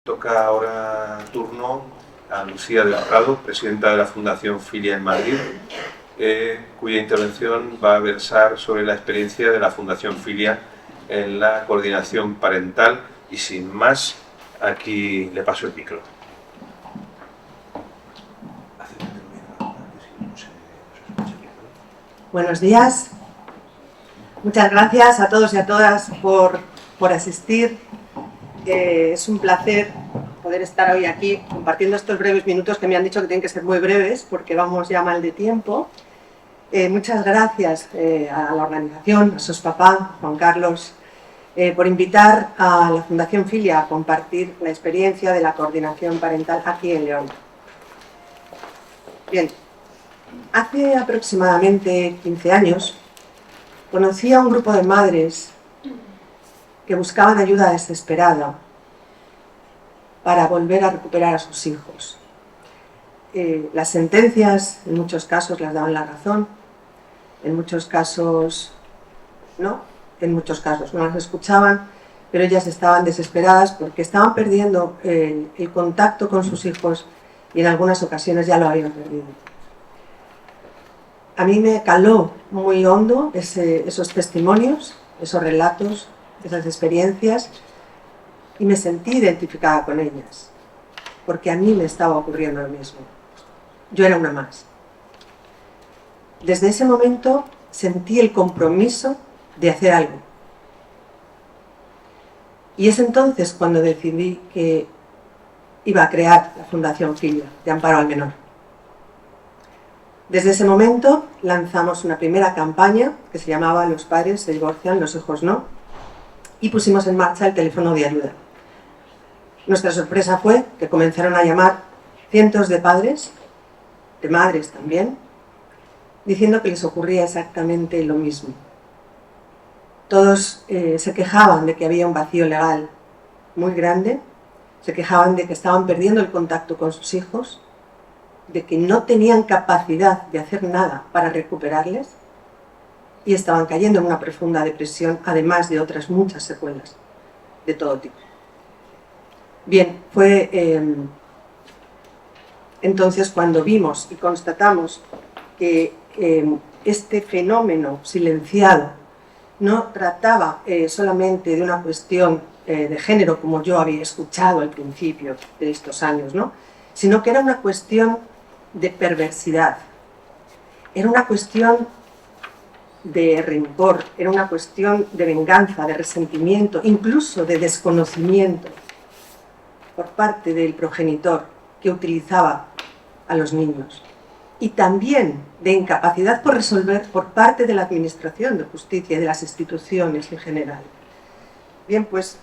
Toca ahora turno a Lucía del Prado, presidenta de la Fundación Filia en Madrid, cuya intervención va a versar sobre la experiencia de la Fundación Filia en la coordinación parental. Y sin más, aquí le paso el micro. Buenos días. Muchas gracias a todos y a todas por asistir. Es un placer poder estar hoy aquí compartiendo estos breves minutos que me han dicho que tienen que ser muy breves porque vamos ya mal de tiempo. Muchas gracias a la organización, a sus papás, Juan Carlos, por invitar a la Fundación Filia a compartir la experiencia de la coordinación parental aquí en León. Bien, hace aproximadamente 15 años conocí a un grupo de madres que buscaban ayuda desesperada para volver a recuperar a sus hijos. Las sentencias en muchos casos les daban la razón, en muchos casos no, en muchos casos no las escuchaban, pero ellas estaban desesperadas porque estaban perdiendo el contacto con sus hijos y en algunas ocasiones ya lo habían perdido. A mí me caló muy hondo esos testimonios, esos relatos, esas experiencias, y me sentí identificada con ellas, porque a mí me estaba ocurriendo lo mismo. Yo era una más. Desde ese momento sentí el compromiso de hacer algo. Y es entonces cuando decidí que iba a crear la Fundación Filia, de Amparo al Menor. Desde ese momento lanzamos una primera campaña que se llamaba Los padres se divorcian, los hijos no, y pusimos en marcha el teléfono de ayuda. Nuestra sorpresa fue que comenzaron a llamar cientos de padres, de madres también, diciendo que les ocurría exactamente lo mismo. Todos se quejaban de que había un vacío legal muy grande, se quejaban de que estaban perdiendo el contacto con sus hijos, de que no tenían capacidad de hacer nada para recuperarles y estaban cayendo en una profunda depresión, además de otras muchas secuelas de todo tipo. Bien, fue entonces cuando vimos y constatamos que este fenómeno silenciado no trataba solamente de una cuestión de género, como yo había escuchado al principio de estos años, ¿no? Sino que era una cuestión de perversidad, era una cuestión de rencor, era una cuestión de venganza, de resentimiento, incluso de desconocimiento por parte del progenitor que utilizaba a los niños, y también de incapacidad por resolver por parte de la Administración de Justicia y de las instituciones en general. Bien, pues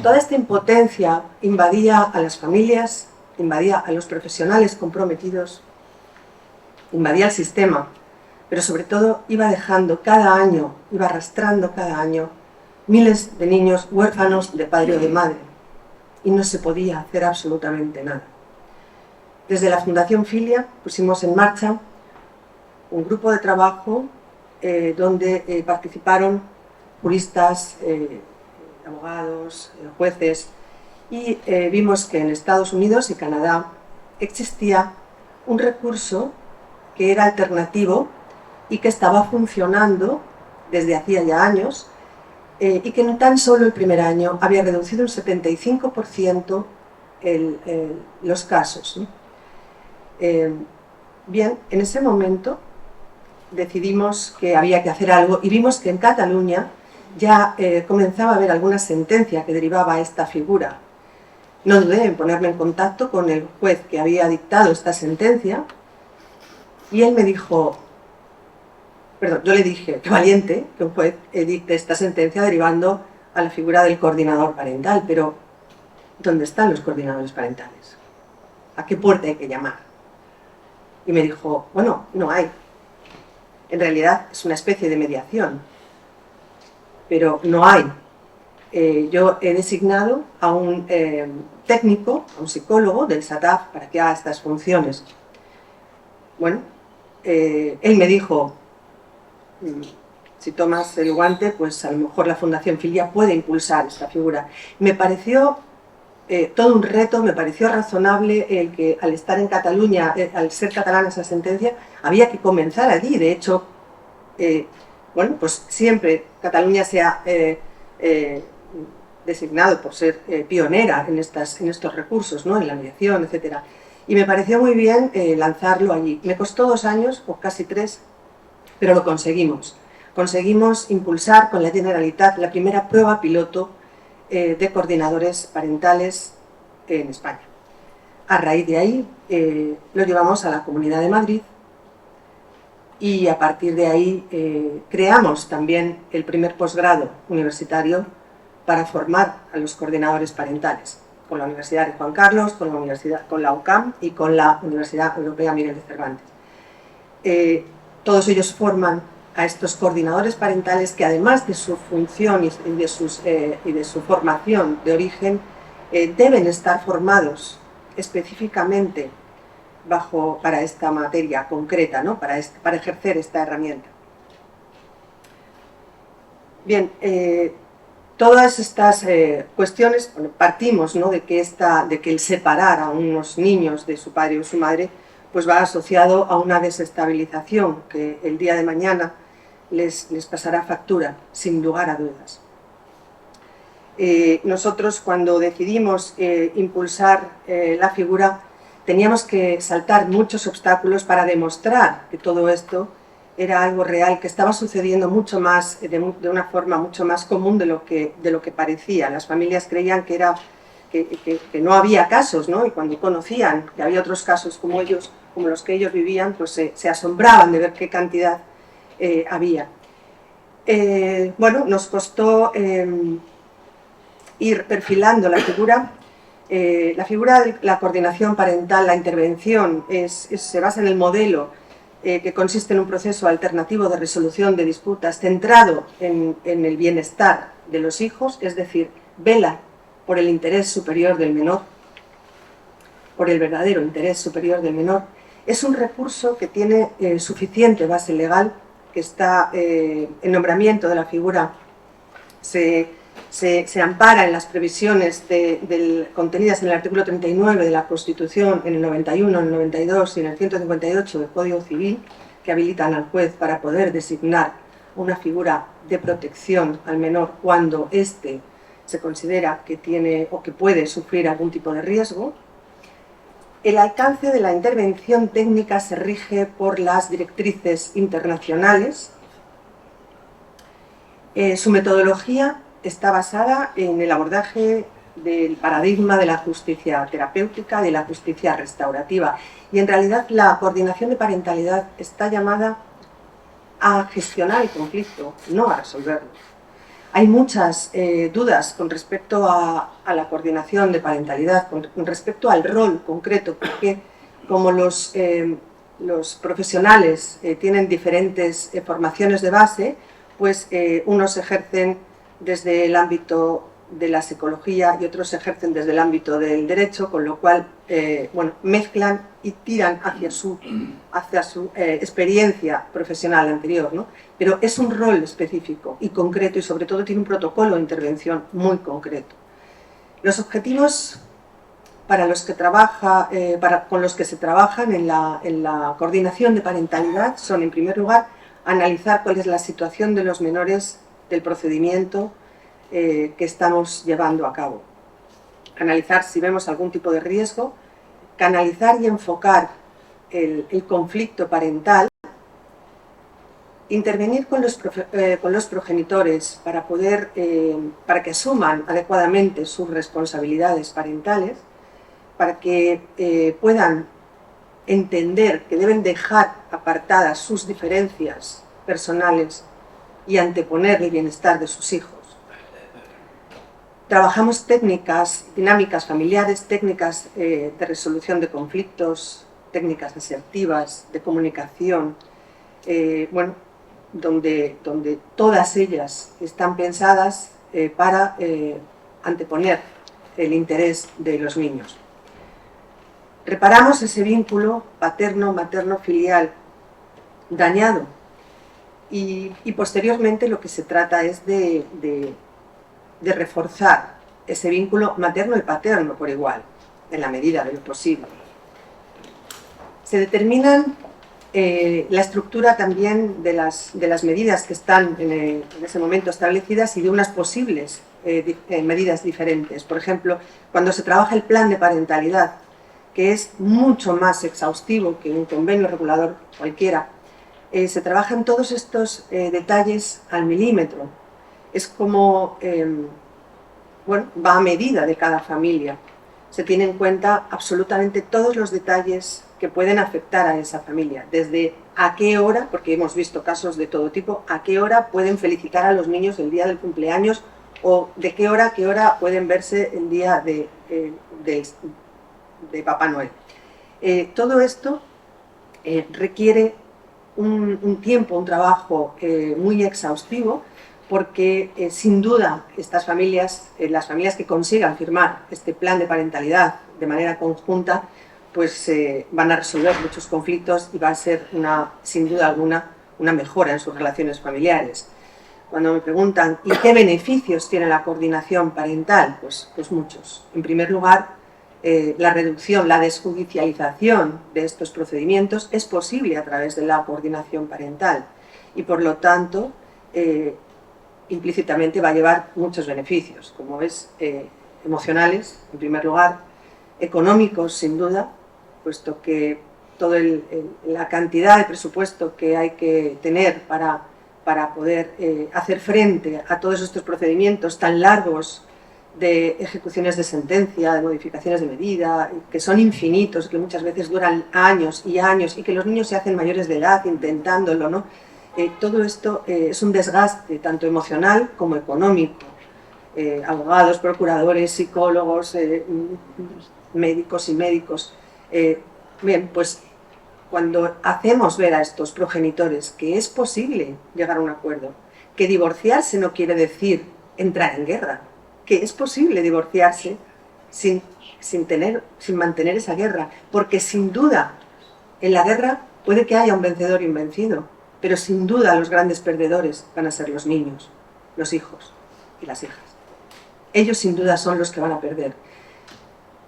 toda esta impotencia invadía a las familias, invadía a los profesionales comprometidos, invadía el sistema, pero sobre todo iba dejando cada año, iba arrastrando cada año miles de niños huérfanos de padre o de madre, y no se podía hacer absolutamente nada. Desde la Fundación Filia pusimos en marcha un grupo de trabajo donde participaron juristas, abogados, jueces, y vimos que en Estados Unidos y Canadá existía un recurso que era alternativo y que estaba funcionando desde hacía ya años, y que en tan solo el primer año había reducido un 75% los casos, ¿no? Bien, en ese momento decidimos que había que hacer algo y vimos que en Cataluña ya comenzaba a haber alguna sentencia que derivaba a esta figura. No dudé en ponerme en contacto con el juez que había dictado esta sentencia y él me dijo, perdón, yo le dije, qué valiente que un juez dicte esta sentencia derivando a la figura del coordinador parental, pero ¿dónde están los coordinadores parentales? ¿A qué puerta hay que llamar? Y me dijo, bueno, no hay. En realidad es una especie de mediación, pero no hay. Yo he designado a un técnico, a un psicólogo del SATAF para que haga estas funciones. Bueno, él me dijo, si tomas el guante, pues a lo mejor la Fundación Filia puede impulsar esta figura. Me pareció todo un reto. Me pareció razonable el que al estar en Cataluña, al ser catalana esa sentencia, había que comenzar allí. De hecho, bueno, pues siempre Cataluña se ha designado por ser pionera en estos recursos, ¿no? En la mediación, etc. Y me pareció muy bien lanzarlo allí. Me costó 2 años, o casi 3, pero lo conseguimos. Conseguimos impulsar con la Generalitat la primera prueba piloto de coordinadores parentales en España. A raíz de ahí lo llevamos a la Comunidad de Madrid y a partir de ahí creamos también el primer posgrado universitario para formar a los coordinadores parentales, con la Universidad de Juan Carlos, con la UCAM y con la Universidad Europea Miguel de Cervantes. Todos ellos forman a estos coordinadores parentales que, además de su función y de su formación de origen, deben estar formados específicamente para esta materia concreta, ¿no? para ejercer esta herramienta. Bien, todas estas cuestiones, bueno, partimos, ¿no? de que el separar a unos niños de su padre o su madre pues va asociado a una desestabilización que el día de mañana les pasará factura, sin lugar a dudas. Nosotros, cuando decidimos impulsar la figura, teníamos que saltar muchos obstáculos para demostrar que todo esto era algo real, que estaba sucediendo mucho más, de una forma mucho más común de lo que parecía. Las familias creían que no había casos, ¿no? Y cuando conocían que había otros casos como los que ellos vivían, pues se asombraban de ver qué cantidad había. Bueno, nos costó ir perfilando la figura. La figura de la coordinación parental, la intervención, se basa en el modelo que consiste en un proceso alternativo de resolución de disputas centrado en el bienestar de los hijos, es decir, vela por el interés superior del menor, por el verdadero interés superior del menor. Es un recurso que tiene suficiente base legal, que está el nombramiento de la figura se ampara en las previsiones contenidas en el artículo 39 de la Constitución, en el 91, en el 92 y en el 158 del Código Civil, que habilitan al juez para poder designar una figura de protección al menor cuando éste se considera que tiene o que puede sufrir algún tipo de riesgo. El alcance de la intervención técnica se rige por las directrices internacionales. Su metodología está basada en el abordaje del paradigma de la justicia terapéutica, de la justicia restaurativa. Y en realidad la coordinación de parentalidad está llamada a gestionar el conflicto, no a resolverlo. Hay muchas dudas con respecto a la coordinación de parentalidad, con respecto al rol concreto, porque como los profesionales tienen diferentes formaciones de base, pues unos ejercen desde el ámbito de la psicología y otros ejercen desde el ámbito del derecho, con lo cual bueno, mezclan y tiran hacia su experiencia profesional anterior, ¿no? Pero es un rol específico y concreto y sobre todo tiene un protocolo de intervención muy concreto. Los objetivos con los que se trabajan en la coordinación de parentalidad son, en primer lugar, analizar cuál es la situación de los menores del procedimiento que estamos llevando a cabo. Analizar si vemos algún tipo de riesgo, canalizar y enfocar el conflicto parental, intervenir con los progenitores para que asuman adecuadamente sus responsabilidades parentales, para que puedan entender que deben dejar apartadas sus diferencias personales y anteponer el bienestar de sus hijos. Trabajamos técnicas, dinámicas familiares, técnicas de resolución de conflictos, técnicas asertivas, de comunicación, bueno, donde todas ellas están pensadas para anteponer el interés de los niños. Reparamos ese vínculo paterno-materno-filial dañado y posteriormente lo que se trata es de reforzar ese vínculo materno y paterno por igual, en la medida de lo posible. Se determinan la estructura también de las medidas que están en ese momento establecidas y de unas posibles medidas diferentes. Por ejemplo, cuando se trabaja el plan de parentalidad, que es mucho más exhaustivo que un convenio regulador cualquiera, se trabajan todos estos detalles al milímetro. Es como, bueno, va a medida de cada familia. Se tienen en cuenta absolutamente todos los detalles que pueden afectar a esa familia, desde a qué hora, porque hemos visto casos de todo tipo, a qué hora pueden felicitar a los niños el día del cumpleaños o de qué hora a qué hora pueden verse el día de Papá Noel. Todo esto requiere un tiempo, un trabajo muy exhaustivo, porque sin duda estas familias, las familias que consigan firmar este plan de parentalidad de manera conjunta, pues van a resolver muchos conflictos y va a ser sin duda alguna una mejora en sus relaciones familiares. Cuando me preguntan ¿y qué beneficios tiene la coordinación parental? Pues muchos. En primer lugar, la reducción, la desjudicialización de estos procedimientos es posible a través de la coordinación parental y por lo tanto implícitamente va a llevar muchos beneficios, como es emocionales, en primer lugar, económicos, sin duda, puesto que toda la cantidad de presupuesto que hay que tener para poder hacer frente a todos estos procedimientos tan largos de ejecuciones de sentencia, de modificaciones de medida, que son infinitos, que muchas veces duran años y años, y que los niños se hacen mayores de edad intentándolo, ¿no? Todo esto es un desgaste tanto emocional como económico. Abogados, procuradores, psicólogos, médicos y médicos. Bien, pues cuando hacemos ver a estos progenitores que es posible llegar a un acuerdo, que divorciarse no quiere decir entrar en guerra, que es posible divorciarse sin mantener esa guerra, porque sin duda en la guerra puede que haya un vencedor y un vencido, pero sin duda los grandes perdedores van a ser los niños, los hijos y las hijas. Ellos sin duda son los que van a perder.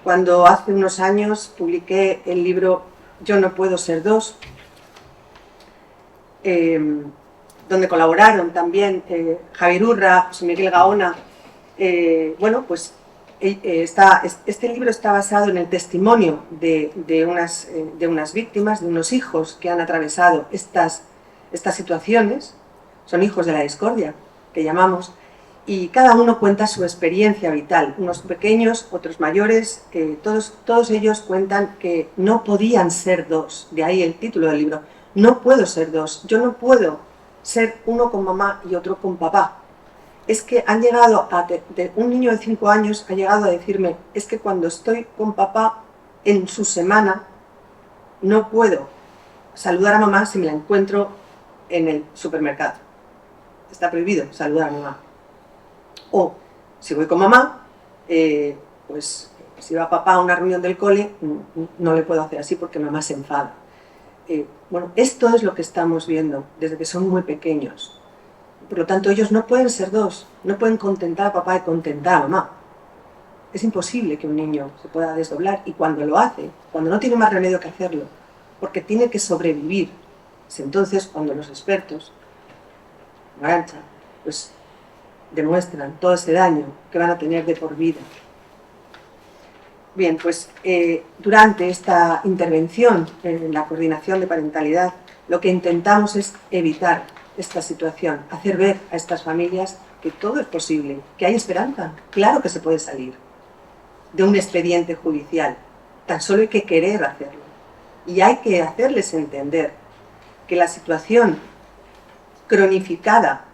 Cuando hace unos años publiqué el libro Yo no puedo ser dos, donde colaboraron también Javier Urra, José Miguel Gaona, bueno, pues este libro está basado en el testimonio de unas víctimas, de unos hijos que han atravesado estas situaciones, son hijos de la discordia, que llamamos, y cada uno cuenta su experiencia vital, unos pequeños, otros mayores, todos ellos cuentan que no podían ser dos, de ahí el título del libro, no puedo ser dos, yo no puedo ser uno con mamá y otro con papá. Es que han llegado un niño de 5 años ha llegado a decirme, es que cuando estoy con papá en su semana, no puedo saludar a mamá si me la encuentro en el supermercado. Está prohibido saludar a mamá. O si voy con mamá, pues si va papá a una reunión del cole, no le puedo hacer así porque mamá se enfada. Bueno, esto es lo que estamos viendo desde que son muy pequeños. Por lo tanto, ellos no pueden ser dos, no pueden contentar a papá y contentar a mamá. Es imposible que un niño se pueda desdoblar y cuando lo hace, cuando no tiene más remedio que hacerlo, porque tiene que sobrevivir, es entonces cuando los expertos, Arantxa, pues demuestran todo ese daño que van a tener de por vida. Bien, pues durante esta intervención en la coordinación de parentalidad, lo que intentamos es evitar esta situación, hacer ver a estas familias que todo es posible, que hay esperanza, claro que se puede salir de un expediente judicial, tan solo hay que querer hacerlo. Y hay que hacerles entender que la situación cronificada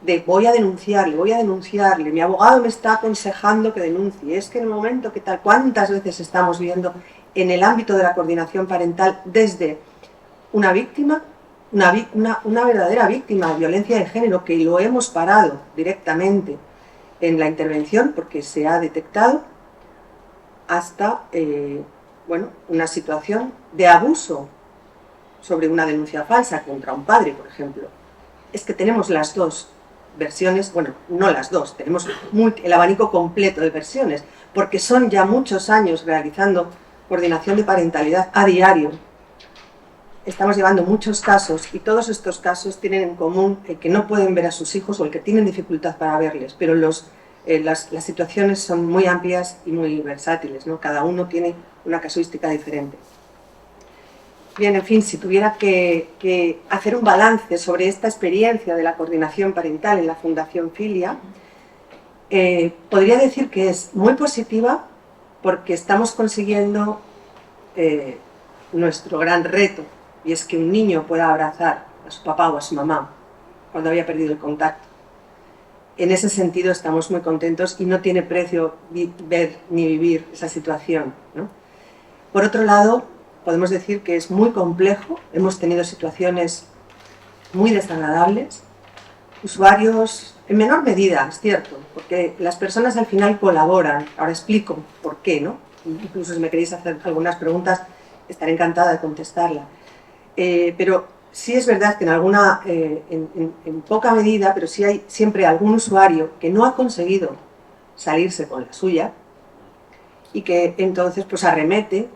de voy a denunciarle, mi abogado me está aconsejando que denuncie, es que en el momento que tal, ¿cuántas veces estamos viendo en el ámbito de la coordinación parental desde una víctima, una verdadera víctima de violencia de género, que lo hemos parado directamente en la intervención porque se ha detectado, hasta bueno, una situación de abuso sobre una denuncia falsa contra un padre, por ejemplo? Es que tenemos las dos. versiones, bueno, no las dos, tenemos el abanico completo de versiones, porque son ya muchos años realizando coordinación de parentalidad a diario. Estamos llevando muchos casos y todos estos casos tienen en común el que no pueden ver a sus hijos o el que tienen dificultad para verles, pero las situaciones son muy amplias y muy versátiles, ¿no? Cada uno tiene una casuística diferente. Bien, en fin, si tuviera que hacer un balance sobre esta experiencia de la coordinación parental en la Fundación Filia, podría decir que es muy positiva porque estamos consiguiendo nuestro gran reto, y es que un niño pueda abrazar a su papá o a su mamá cuando había perdido el contacto. En ese sentido estamos muy contentos y no tiene precio ver ni vivir esa situación, ¿no? Por otro lado, podemos decir que es muy complejo, hemos tenido situaciones muy desagradables, usuarios, en menor medida, es cierto, porque las personas al final colaboran, ahora explico por qué, ¿no? Incluso si me queréis hacer algunas preguntas, estaré encantada de contestarla. Pero sí es verdad que en poca medida, pero sí hay siempre algún usuario que no ha conseguido salirse con la suya y que entonces pues arremete,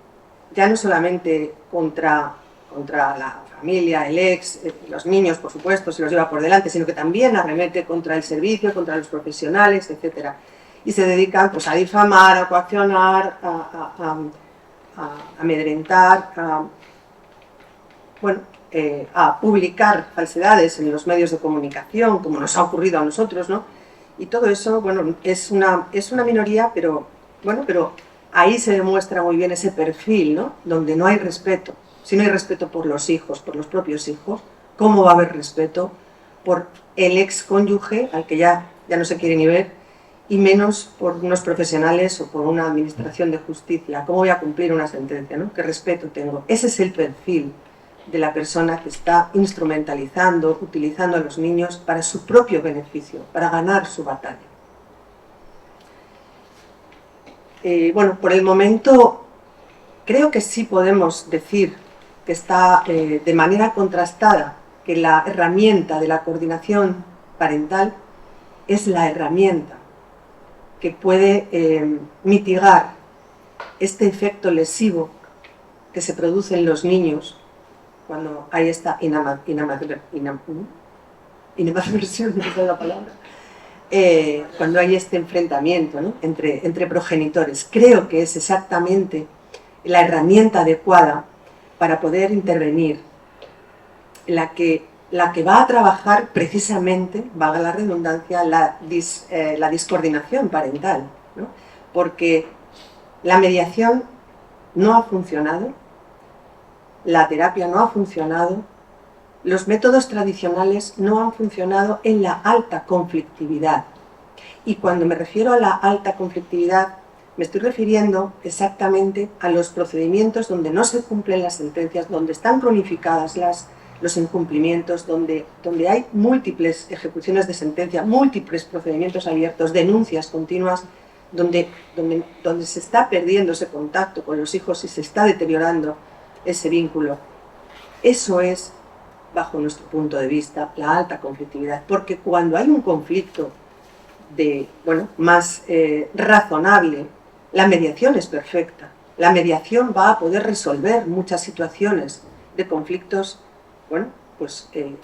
ya no solamente contra la familia, el ex, los niños, por supuesto, se los lleva por delante, sino que también arremete contra el servicio, contra los profesionales, etc. Y se dedican pues, a difamar, a coaccionar, a amedrentar, a publicar falsedades en los medios de comunicación, como nos ha ocurrido a nosotros, ¿no? Y todo eso, bueno, es una minoría, pero ahí se demuestra muy bien ese perfil, ¿no? Donde no hay respeto. Si no hay respeto por los hijos, por los propios hijos, ¿cómo va a haber respeto por el ex cónyuge, al que ya no se quiere ni ver, y menos por unos profesionales o por una administración de justicia? ¿Cómo voy a cumplir una sentencia, ¿no? ¿Qué respeto tengo? Ese es el perfil de la persona que está instrumentalizando, utilizando a los niños para su propio beneficio, para ganar su batalla. Por el momento creo que sí podemos decir que está de manera contrastada que la herramienta de la coordinación parental es la herramienta que puede mitigar este efecto lesivo que se produce en los niños cuando hay esta animadversión, no sé la palabra, cuando hay este enfrentamiento, ¿no? entre progenitores. Creo que es exactamente la herramienta adecuada para poder intervenir, la que va a trabajar precisamente, valga la redundancia, la discoordinación parental, ¿no? Porque la mediación no ha funcionado, la terapia no ha funcionado, los métodos tradicionales no han funcionado en la alta conflictividad. Y cuando me refiero a la alta conflictividad, me estoy refiriendo exactamente a los procedimientos donde no se cumplen las sentencias, donde están cronificadas los incumplimientos, donde hay múltiples ejecuciones de sentencia, múltiples procedimientos abiertos, denuncias continuas, donde se está perdiendo ese contacto con los hijos y se está deteriorando ese vínculo. Eso es, bajo nuestro punto de vista, la alta conflictividad, porque cuando hay un conflicto más razonable, la mediación es perfecta. La mediación va a poder resolver muchas situaciones de conflictos,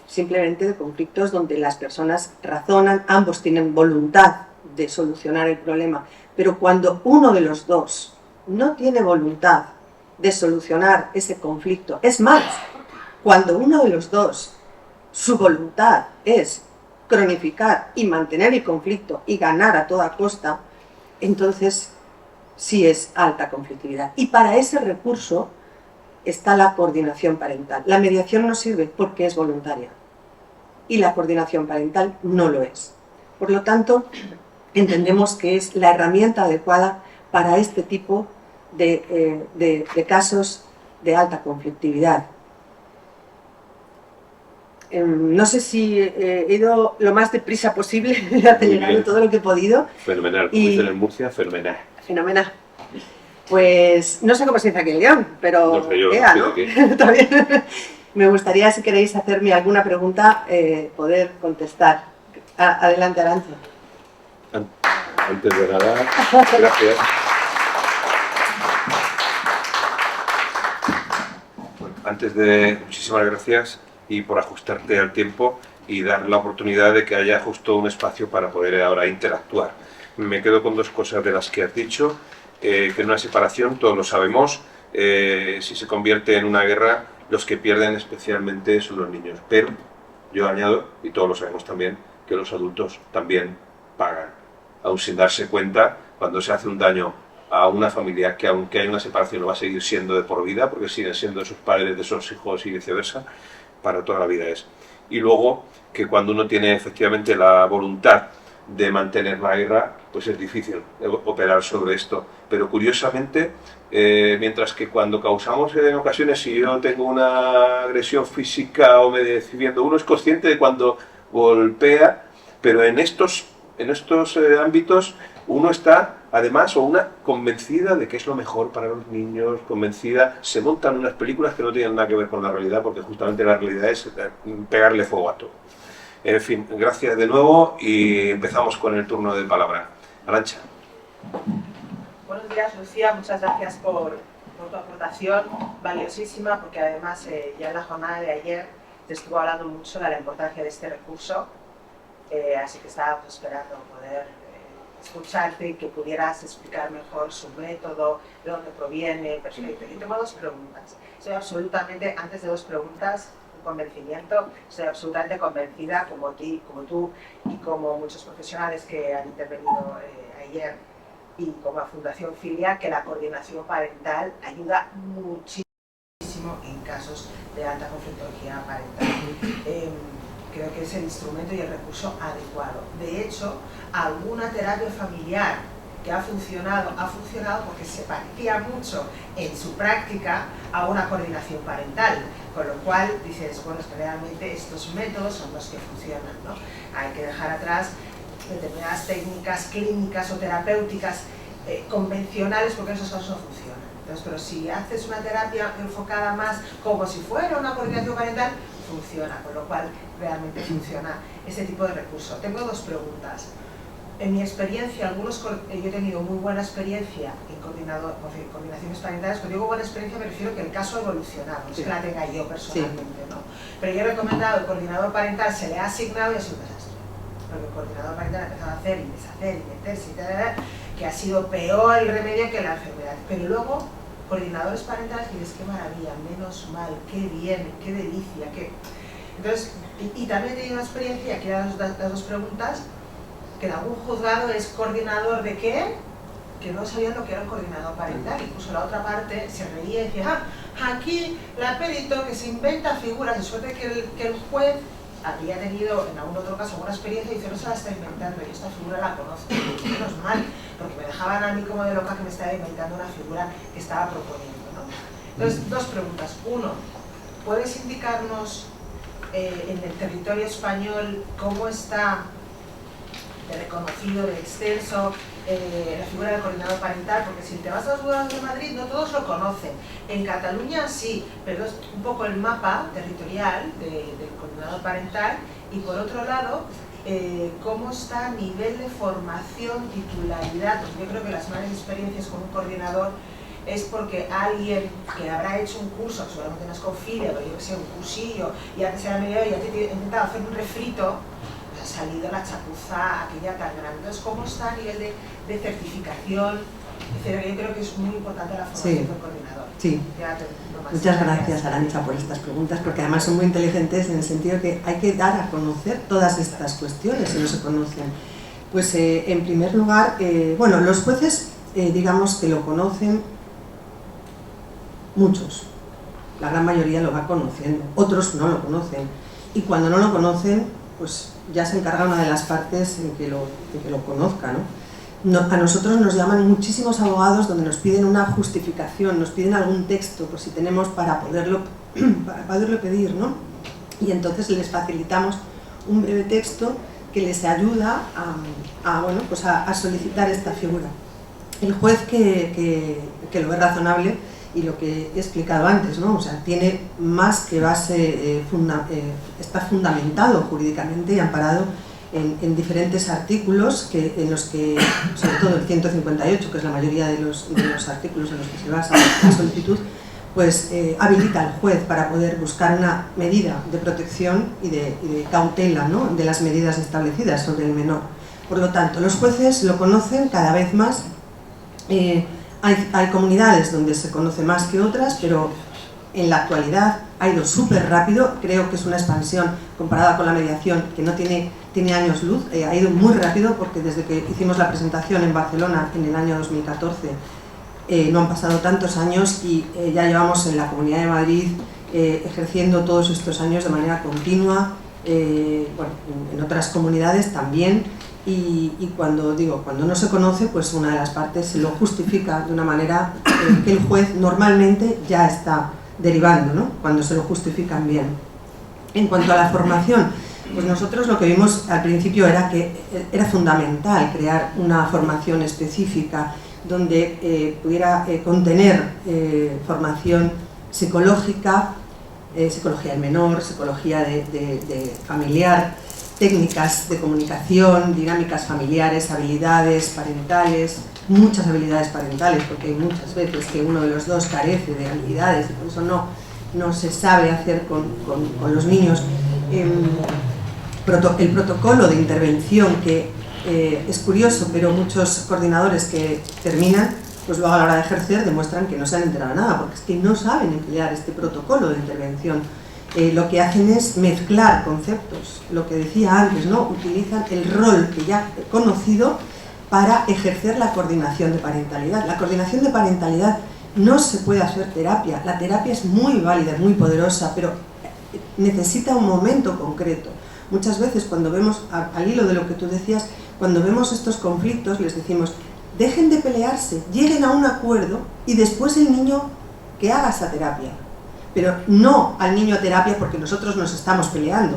simplemente de conflictos donde las personas razonan, ambos tienen voluntad de solucionar el problema, pero cuando uno de los dos no tiene voluntad de solucionar ese conflicto, es más, cuando uno de los dos, su voluntad es cronificar y mantener el conflicto y ganar a toda costa, entonces sí es alta conflictividad. Y para ese recurso está la coordinación parental. La mediación no sirve porque es voluntaria y la coordinación parental no lo es. Por lo tanto, entendemos que es la herramienta adecuada para este tipo de casos de alta conflictividad. No sé si he ido lo más deprisa posible, acelerando todo lo que he podido. Fenomenal, como dicen en Murcia, fenomenal. Fenomenal. Pues no sé cómo se dice aquí en León, pero no sé yo, ¿no? Está bien. Me gustaría, si queréis hacerme alguna pregunta, poder contestar. Adelante, Arantxa. Antes de nada, gracias. Bueno, muchísimas gracias y por ajustarte al tiempo y dar la oportunidad de que haya justo un espacio para poder ahora interactuar. Me quedo con dos cosas de las que has dicho, que en una separación, todos lo sabemos, si se convierte en una guerra, los que pierden especialmente son los niños. Pero yo añado, y todos lo sabemos también, que los adultos también pagan, aun sin darse cuenta, cuando se hace un daño a una familia que aunque hay una separación lo va a seguir siendo de por vida, porque siguen siendo de sus padres, de sus hijos y viceversa, para toda la vida es. Y luego, que cuando uno tiene efectivamente la voluntad de mantener la guerra, pues es difícil operar sobre esto. Pero curiosamente, mientras que cuando causamos en ocasiones, si yo tengo una agresión física o me defiendo, uno es consciente de cuando golpea, pero en estos ámbitos uno está, además, o una convencida de que es lo mejor para los niños, convencida, se montan unas películas que no tienen nada que ver con la realidad, porque justamente la realidad es pegarle fuego a todo. En fin, gracias de nuevo y empezamos con el turno de palabra. Arantxa. Buenos días, Lucía, muchas gracias por tu aportación, valiosísima, porque además ya en la jornada de ayer te estuvo hablando mucho de la importancia de este recurso, así que estábamos esperando poder escucharte y que pudieras explicar mejor su método, de dónde proviene, perfecto. Yo tengo dos preguntas. Soy absolutamente, antes de dos preguntas, un convencimiento, estoy absolutamente convencida, como tú y como muchos profesionales que han intervenido ayer, y como la Fundación Filia, que la coordinación parental ayuda muchísimo en casos de alta conflictología parental. Creo que es el instrumento y el recurso adecuado. De hecho, alguna terapia familiar que ha funcionado porque se parecía mucho en su práctica a una coordinación parental, con lo cual dices, bueno, es que realmente estos métodos son los que funcionan, ¿no? Hay que dejar atrás determinadas técnicas clínicas o terapéuticas convencionales, porque esos casos no funcionan. Entonces, pero si haces una terapia enfocada más como si fuera una coordinación parental, funciona, con lo cual realmente funciona este tipo de recurso. Tengo dos preguntas. En mi experiencia, yo he tenido muy buena experiencia en coordinaciones parentales. Cuando digo buena experiencia me refiero que el caso ha evolucionado, no es que la tenga yo personalmente, ¿no? Pero yo he recomendado el coordinador parental, se le ha asignado y ha sido un desastre. Porque el coordinador parental ha empezado a hacer y deshacer y meterse y tal, que ha sido peor el remedio que la enfermedad. Pero luego, coordinadores parentales, que dices, qué maravilla, menos mal, qué bien, qué delicia, qué... Entonces, y también he tenido una experiencia, y aquí eran las dos preguntas, que en algún juzgado es coordinador de qué, que no sabían lo que era el coordinador parental. Incluso la otra parte se reía y decía, aquí la perito que se inventa figuras, de suerte que el juez había tenido en algún otro caso alguna experiencia y dice, no se la está inventando, yo esta figura la conozco, y menos mal, porque me dejaban a mí como de loca que me estaba inventando una figura que estaba proponiendo, ¿no? Entonces, dos preguntas. Uno, ¿puedes indicarnos en el territorio español cómo está de reconocido, de extenso, la figura del coordinador parental? Porque si te vas a los juzgados de Madrid no todos lo conocen. En Cataluña sí, pero es un poco el mapa territorial del coordinador parental. Y por otro lado, cómo está a nivel de formación, titularidad. Pues yo creo que las malas experiencias con un coordinador es porque alguien que habrá hecho un curso, seguramente no es con Filia, pero yo que sé, un cursillo, y antes era medio y ha intentado hacer un refrito, pues ha salido la chapuza aquella tan grande. Entonces, ¿cómo está a nivel de certificación? Yo creo que es muy importante la formación del coordinador. Sí. Muchas gracias, Arantxa, por estas preguntas, porque además son muy inteligentes en el sentido que hay que dar a conocer todas estas cuestiones si no se conocen. Pues en primer lugar, bueno, los jueces digamos que lo conocen muchos, la gran mayoría lo va conociendo, otros no lo conocen, y cuando no lo conocen, pues ya se encarga una de las partes en que lo conozca, ¿no? A nosotros nos llaman muchísimos abogados donde nos piden una justificación, nos piden algún texto, pues si tenemos para poderlo pedir, ¿no? Y entonces les facilitamos un breve texto que les ayuda a solicitar esta figura. El juez que lo ve razonable, y lo que he explicado antes, ¿no? O sea, tiene más que base, está fundamentado jurídicamente y amparado en diferentes artículos en los que, sobre todo el 158, que es la mayoría de los artículos en los que se basa la solicitud, pues habilita al juez para poder buscar una medida de protección y de cautela, ¿no?, de las medidas establecidas sobre el menor. Por lo tanto, los jueces lo conocen cada vez más. Hay comunidades donde se conoce más que otras, pero en la actualidad ha ido súper rápido. Creo que es una expansión comparada con la mediación que no tiene años luz. Ha ido muy rápido porque desde que hicimos la presentación en Barcelona en el año 2014 no han pasado tantos años y ya llevamos en la Comunidad de Madrid ejerciendo todos estos años de manera continua, bueno, en otras comunidades también, y cuando no se conoce, pues una de las partes se lo justifica de una manera que el juez normalmente ya está derivando, ¿no?, cuando se lo justifican bien. En cuanto a la formación, pues nosotros lo que vimos al principio era que era fundamental crear una formación específica donde pudiera contener formación psicológica, psicología del menor, psicología de familiar, técnicas de comunicación, dinámicas familiares, habilidades parentales, muchas habilidades parentales, porque hay muchas veces que uno de los dos carece de habilidades y por eso no se sabe hacer con los niños. El protocolo de intervención, que es curioso, pero muchos coordinadores que terminan, pues luego a la hora de ejercer demuestran que no se han enterado de nada, porque es que no saben emplear este protocolo de intervención. Lo que hacen es mezclar conceptos, lo que decía antes, ¿no?, utilizan el rol que ya he conocido para ejercer la coordinación de parentalidad. La coordinación de parentalidad no se puede hacer terapia. La terapia es muy válida, muy poderosa, pero necesita un momento concreto. Muchas veces cuando vemos, al hilo de lo que tú decías, cuando vemos estos conflictos les decimos, dejen de pelearse, lleguen a un acuerdo y después el niño que haga esa terapia. Pero no al niño a terapia porque nosotros nos estamos peleando.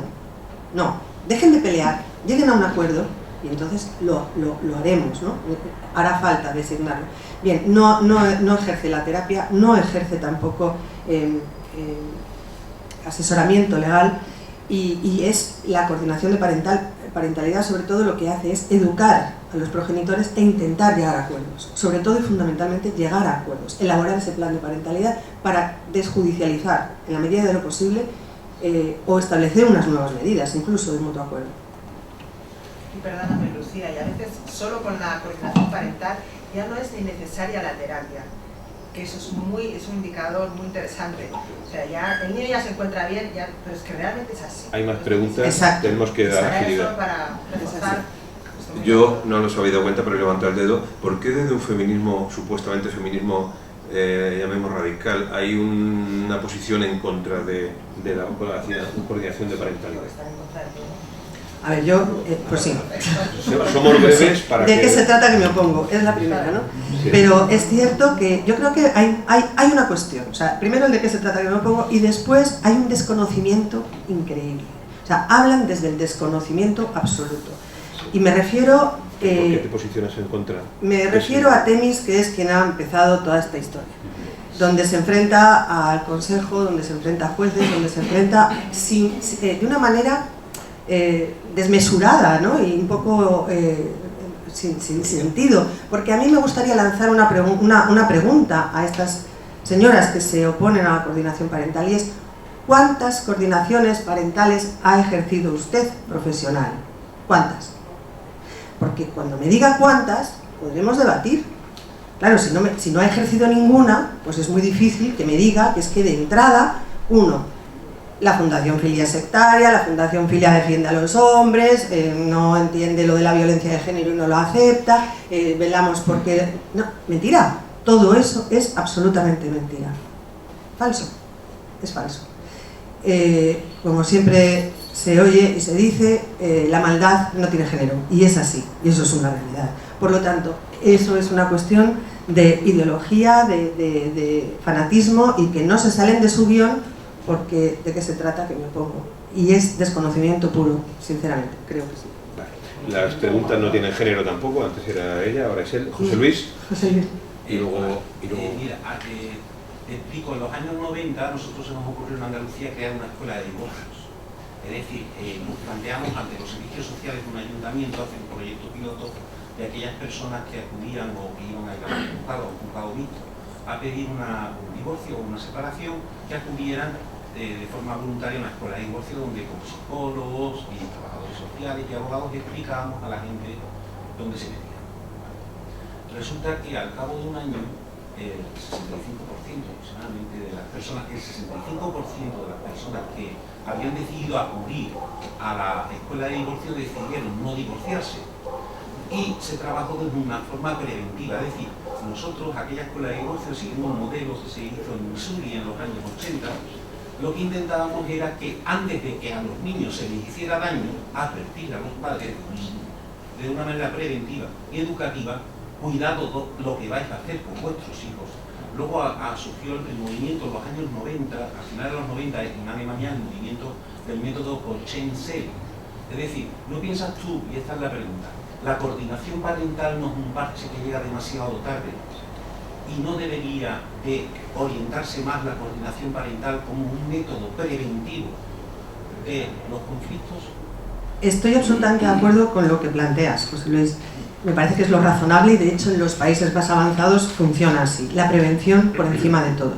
No, dejen de pelear, lleguen a un acuerdo y entonces lo haremos, ¿no? Hará falta designarlo. Bien, no ejerce la terapia, no ejerce tampoco asesoramiento legal y es la coordinación de parentalidad, sobre todo lo que hace es educar a los progenitores e intentar llegar a acuerdos, sobre todo y fundamentalmente llegar a acuerdos, elaborar ese plan de parentalidad para desjudicializar en la medida de lo posible o establecer unas nuevas medidas, incluso de mutuo acuerdo. Y perdóname, Lucía, y a veces solo con la coordinación parental ya no es ni necesaria la terapia, que eso es un indicador muy interesante. O sea, ya el niño ya se encuentra bien, pero es que realmente es así. Hay más preguntas. Exacto. Tenemos que dar agilidad. Para reforzar. Yo no nos había dado cuenta, pero levanto el dedo. ¿Por qué desde un feminismo, supuestamente feminismo, llamemos radical, hay una posición en contra de la coordinación de parentalidad? A ver, yo, pues sí. Somos breves para ¿De qué se trata que me opongo? Es la primera, ¿no? Sí. Pero es cierto que yo creo que hay una cuestión. O sea, primero el de qué se trata que me opongo y después hay un desconocimiento increíble. O sea, hablan desde el desconocimiento absoluto. Y me refiero... ¿Por qué te posicionas en contra? Me refiero a Temis, que es quien ha empezado toda esta historia. Donde se enfrenta al consejo, donde se enfrenta a jueces, donde se enfrenta de una manera... desmesurada, ¿no? Y un poco sin sentido, porque a mí me gustaría lanzar una pregunta a estas señoras que se oponen a la coordinación parental y es ¿cuántas coordinaciones parentales ha ejercido usted profesional? ¿Cuántas? Porque cuando me diga cuántas, podremos debatir. Claro, si no ha ejercido ninguna, pues es muy difícil que me diga que es que de entrada, la Fundación Filia es sectaria, la Fundación Filia defiende a los hombres, no entiende lo de la violencia de género y no lo acepta, velamos porque... No, mentira, todo eso es absolutamente mentira. Falso, es falso. Como siempre se oye y se dice, la maldad no tiene género, y es así, y eso es una realidad. Por lo tanto, eso es una cuestión de ideología, de fanatismo, y que no se salen de su guión, porque de qué se trata que me opongo. Y es desconocimiento puro, sinceramente, creo que sí. Vale. Las preguntas no tienen género tampoco, antes era ella, ahora es él. José Luis. José Luis. Y luego... Mira, te explico, en los años 90 nosotros se nos ocurrió en Andalucía crear una escuela de divorcios. Es decir, nos planteamos ante los servicios sociales de un ayuntamiento hacer un proyecto piloto de aquellas personas que acudían o que iban a ir a un juzgado mixto a pedir un divorcio o una separación, que acudieran de forma voluntaria a una escuela de divorcio donde con psicólogos y trabajadores sociales y abogados explicábamos a la gente dónde se metían. Resulta que al cabo de un año el 65% aproximadamente de las personas, el 65% de las personas que habían decidido acudir a la escuela de divorcio decidieron no divorciarse, y se trabajó de una forma preventiva. Es decir, nosotros, aquella escuela de divorcio, siguiendo un modelo que se hizo en Missouri en los años 80, lo que intentábamos era que antes de que a los niños se les hiciera daño, advertir a los padres de una manera preventiva y educativa: cuidado lo que vais a hacer con vuestros hijos. Luego surgió el movimiento en los años 90, a finales de los 90, en Alemania, el movimiento del método Cochensel. Es decir, ¿no piensas tú, y esta es la pregunta, la coordinación parental no es un parche que llega demasiado tarde y no debería de orientarse más la coordinación parental como un método preventivo de los conflictos? Estoy absolutamente de acuerdo con lo que planteas, José Luis. Me parece que es lo razonable y de hecho en los países más avanzados funciona así. La prevención por encima de todo.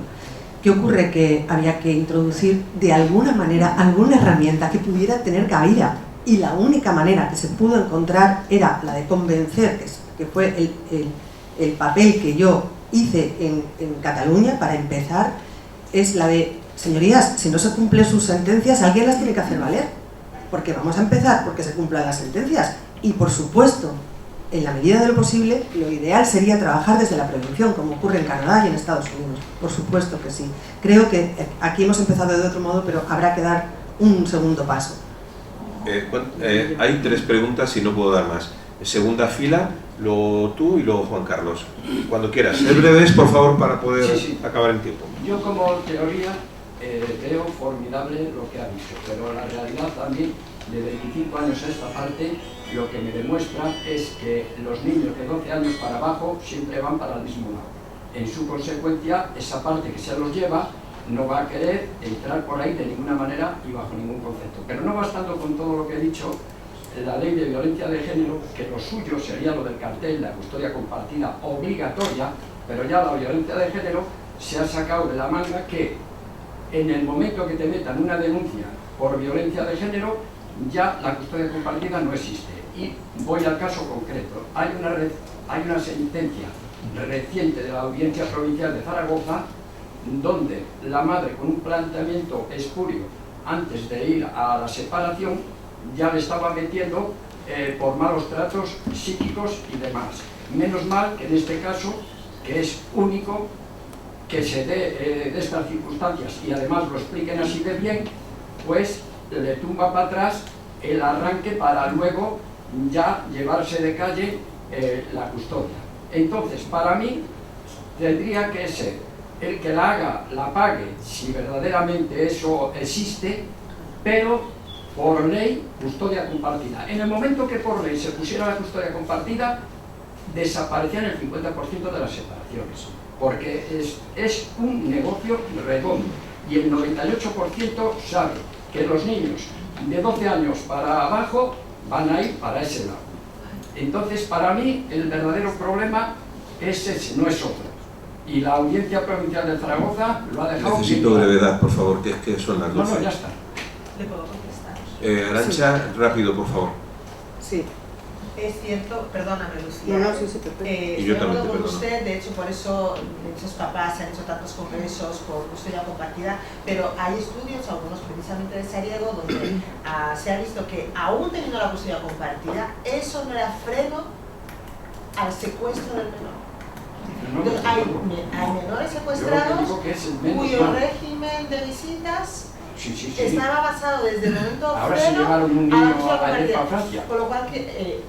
¿Qué ocurre? Que había que introducir de alguna manera alguna herramienta que pudiera tener cabida, y la única manera que se pudo encontrar era la de convencer, que fue el papel que yo hice en Cataluña para empezar, es la de: señorías, si no se cumplen sus sentencias, alguien las tiene que hacer valer, porque vamos a empezar porque se cumplan las sentencias. Y por supuesto, en la medida de lo posible, lo ideal sería trabajar desde la prevención, como ocurre en Canadá y en Estados Unidos. Por supuesto que sí. Creo que aquí hemos empezado de otro modo, pero habrá que dar un segundo paso. Hay 3 preguntas y no puedo dar más. Segunda fila, luego tú y luego Juan Carlos. Cuando quieras. Ser breves, por favor, para poder acabar en tiempo. Yo, como teoría, veo formidable lo que ha dicho, pero la realidad también, de 25 años a esta parte, lo que me demuestra es que los niños de 12 años para abajo siempre van para el mismo lado. En su consecuencia, esa parte que se los lleva no va a querer entrar por ahí de ninguna manera y bajo ningún concepto. Pero no bastando con todo lo que he dicho, la ley de violencia de género, que lo suyo sería lo del cartel, la custodia compartida obligatoria, pero ya la violencia de género se ha sacado de la manga que en el momento que te metan una denuncia por violencia de género, ya la custodia compartida no existe. Y voy al caso concreto. Hay una sentencia reciente de la Audiencia Provincial de Zaragoza donde la madre, con un planteamiento espurio antes de ir a la separación, ya le estaba metiendo por malos tratos psíquicos y demás. Menos mal que en este caso, que es único que se dé de estas circunstancias y además lo expliquen así de bien, pues le tumba para atrás el arranque para luego ya llevarse de calle la custodia. Entonces, para mí, tendría que ser el que la haga, la pague, si verdaderamente eso existe, pero por ley, custodia compartida. En el momento que por ley se pusiera la custodia compartida, desaparecían el 50% de las separaciones, porque es un negocio redondo, y el 98% sabe que los niños de 12 años para abajo van a ir para ese lado. Entonces, para mí, el verdadero problema es ese, no es otro. Y la Audiencia Provincial de Zaragoza lo ha dejado... Necesito brevedad, por favor, que es que son las 12. No, ya está. ¿Le puedo contestar? Arantxa, sí. Rápido, por favor. Sí. Es cierto, perdóname, Lucía. No, sí, perfecto. Y yo Estoy de también acuerdo te con perdono. usted, de hecho por eso muchos papás se han hecho tantos congresos por custodia compartida, pero hay estudios, algunos precisamente de Sariego, donde se ha visto que aún teniendo la custodia compartida, eso no era freno al secuestro del menor. Entonces, hay menores secuestrados cuyo régimen de visitas estaba basado desde el momento Ahora se freno llevaron un a la niño custodia ayer para compartida. Francia. Con lo cual,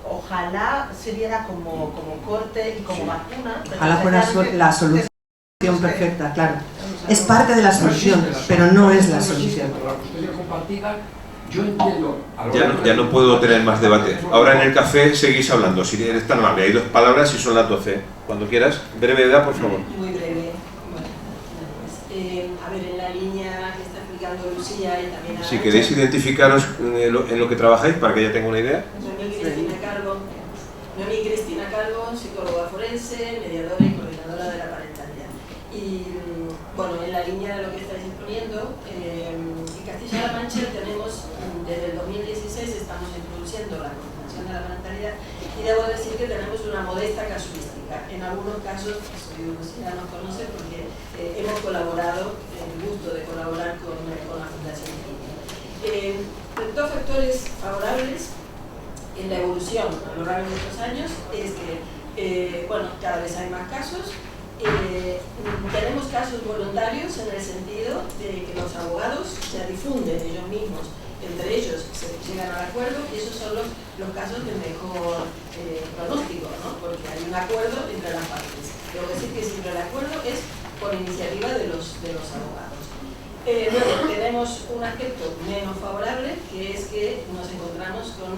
ojalá se viera como corte y como vacuna. Ojalá fuera la solución perfecta, claro. Es parte de la No solución, existe la pero no es la existe, solución. pero la custodia compartida, yo entiendo... Ya no puedo tener más debate. Ahora en el café seguís hablando, si eres tan amable. Hay 2 palabras y son las 12. Cuando quieras, brevedad, por favor. Muy breve. Bueno, a ver, en la línea que está explicando Lucía y también a Si queréis identificaros en lo que trabajáis, para que ella tenga una idea. Noemí Cristina Calvo, psicóloga forense, mediadora y coordinadora de la parentalidad. Y bueno, en la línea de lo que estáis exponiendo, en Castilla-La Mancha tenemos, desde el 2016 estamos introduciendo la coordinación de la parentalidad y debo decir que tenemos una modesta casuística. En algunos casos, Lucía nos conoce porque hemos colaborado, el gusto de colaborar con la Fundación Filia. Dos factores favorables en la evolución a lo largo de estos años es que, bueno, cada vez hay más casos. Tenemos casos voluntarios en el sentido de que los abogados se difunden ellos mismos, entre ellos se llegan al acuerdo y esos son los casos de mejor pronóstico, ¿no? Porque hay un acuerdo entre las partes. Debo decir que siempre el acuerdo es por iniciativa de los abogados. Luego tenemos un aspecto menos favorable, que es que nos encontramos con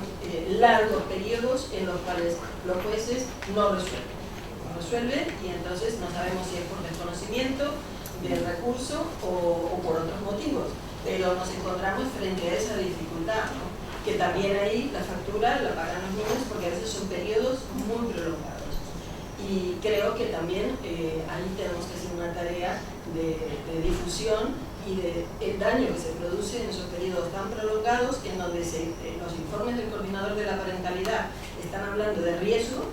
largos periodos en los cuales los jueces no resuelven y entonces no sabemos si es por desconocimiento del recurso o por otros motivos, pero nos encontramos frente a esa dificultad, ¿no? Que también ahí la factura la pagan los niños porque a veces son periodos muy prolongados. Y creo que también ahí tenemos que hacer una tarea de difusión y del daño que se produce en esos periodos tan prolongados en donde los informes del coordinador de la parentalidad están hablando de riesgo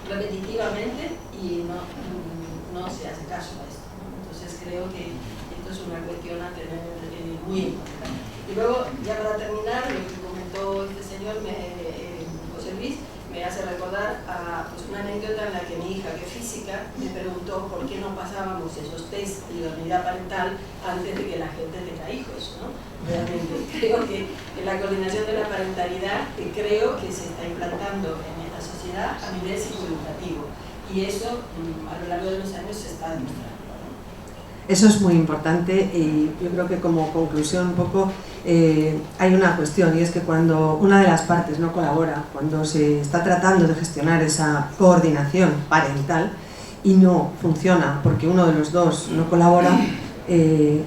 repetitivamente y no se hace caso a esto, ¿no? Entonces creo que esto es una cuestión a tener muy importante. Y luego, ya para terminar, lo que comentó este señor, José Luis, me hace recordar a una anécdota en la que mi hija, que es física, me preguntó por qué no pasábamos esos test de idoneidad parental antes de que la gente tenga hijos, ¿no? Realmente creo que en la coordinación de la parentalidad creo que se está implantando en esta sociedad a nivel psicoeducativo y eso a lo largo de los años se está demostrando. Eso es muy importante y yo creo que como conclusión un poco hay una cuestión y es que cuando una de las partes no colabora, cuando se está tratando de gestionar esa coordinación parental y no funciona porque uno de los dos no colabora,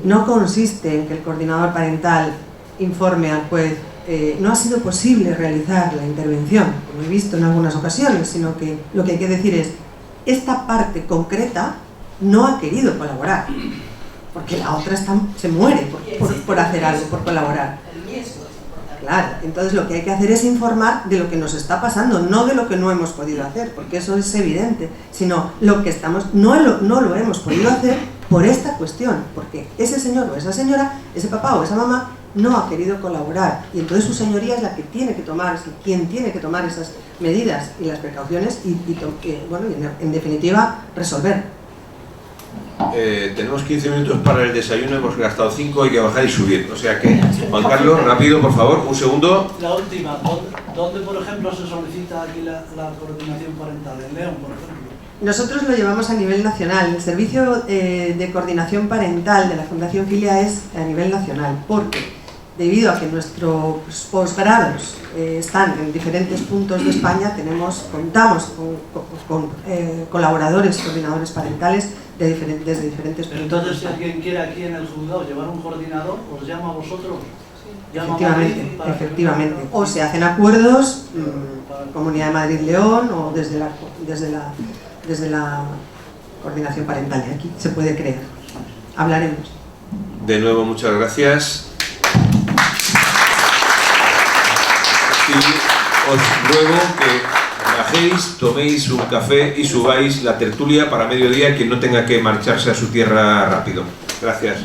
no consiste en que el coordinador parental informe al juez no ha sido posible realizar la intervención, como he visto en algunas ocasiones, sino que lo que hay que decir es esta parte concreta no ha querido colaborar, porque la otra se muere por hacer algo, por colaborar. Claro, entonces lo que hay que hacer es informar de lo que nos está pasando, no de lo que no hemos podido hacer, porque eso es evidente, sino lo que no lo hemos podido hacer por esta cuestión, porque ese señor o esa señora, ese papá o esa mamá no ha querido colaborar y entonces su señoría es la que tiene que tomar, quien tiene que tomar esas medidas y las precauciones y bueno, en definitiva resolver. Tenemos 15 minutos para el desayuno, hemos gastado 5, hay que bajar y subir. O sea que, Juan Carlos, rápido, por favor, un segundo. La última, ¿dónde por ejemplo se solicita aquí la coordinación parental? ¿En León, por ejemplo? Nosotros lo llevamos a nivel nacional. El servicio de coordinación parental de la Fundación Filia es a nivel nacional, porque debido a que nuestros posgrados están en diferentes puntos de España, contamos con colaboradores, coordinadores parentales desde diferentes Pero puntos. entonces, si alguien quiere aquí en el juzgado llevar un coordinador, ¿os llama a vosotros? Efectivamente. O se hacen acuerdos, Comunidad de Madrid-León, o desde la coordinación parental de aquí. Se puede crear. Hablaremos. De nuevo, muchas gracias. Y os ruego que bajéis, toméis un café y subáis la tertulia para mediodía, quien no tenga que marcharse a su tierra rápido. Gracias.